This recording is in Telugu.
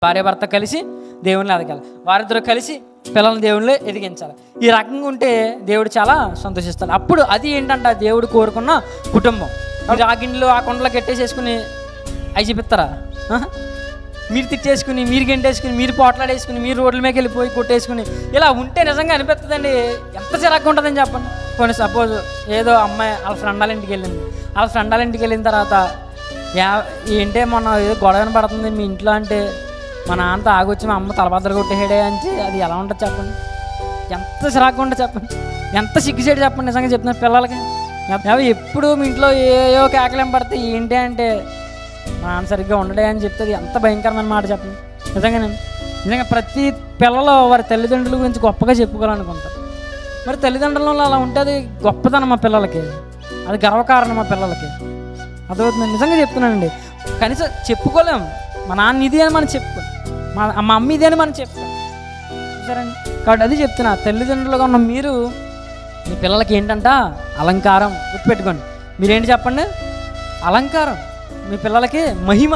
భార్య భర్త కలిసి దేవుణ్ణి ఎదగాలి, వారిద్దరూ కలిసి పిల్లల్ని దేవుళ్ళే ఎదిగించాలి. ఈ రకంగా ఉంటే దేవుడు చాలా సంతోషిస్తాడు. అప్పుడు అది ఏంటంటే దేవుడు కోరుకున్న కుటుంబం. మీరు ఆ గిన్నెలు ఆ కొండలో కట్టేసేసుకుని అవి చూపిస్తారా? మీరు తిట్టేసుకుని, మీరు గెంటేసుకుని, మీరు పోట్లాడేసుకుని, మీరు రోడ్ల మీదకి వెళ్ళిపోయి కొట్టేసుకుని ఇలా ఉంటే నిజంగా అనిపిస్తుందండి, ఎంత చిరాకు ఉంటుందని చెప్పండి. కొన్ని సపోజ్ ఏదో అమ్మాయి వాళ్ళ ఫ్రెండ్ వాళ్ళ ఇంటికి వెళ్ళింది. వాళ్ళ ఫ్రెండ్ వాళ్ళ ఇంటికి వెళ్ళిన తర్వాత ఏంటే మొన్న ఏదో గొడవని పడుతుంది మీ ఇంట్లో అంటే మా నాన్నతో ఆగొచ్చి మా అమ్మ తలబద్దలు కొట్టేసాడే అంటే అది ఎలా ఉంటుంది చెప్పండి? ఎంత చిరాకు ఉంటుంది చెప్పండి, ఎంత సిగ్గుచేడు చెప్పండి. నిజంగా చెప్తున్నారు పిల్లలకి. ఎప్పుడు మీ ఇంట్లో ఏయో కేకలేం పడతాయి ఏంటి అంటే మా నాన్న సరిగ్గా ఉండడే అని చెప్తుంది. ఎంత భయంకరమైన మాట చెప్పండి. నిజంగా ప్రతి పిల్లలు వారి తల్లిదండ్రుల గురించి గొప్పగా చెప్పుకోవాలనుకుంటారు. మరి తల్లిదండ్రులలో అలా ఉంటుంది గొప్పతనం మా పిల్లలకి, అది గర్వకారణం మా పిల్లలకి. అదవుతుంది నిజంగా చెప్తున్నానండి. కనీసం చెప్పుకోలేము మా నాన్న ఇది అని మనం చెప్పుకోం, మా అమ్మ ఇది అని మనం చెప్తాం సరేండి. కాబట్టి అది చెప్తున్నా, తల్లిదండ్రులుగా ఉన్న మీరు మీ పిల్లలకి ఏంటంట అలంకారం. గుర్తుపెట్టుకోండి. మీరేంటి చెప్పండి? అలంకారం. మీ పిల్లలకి మహిమ.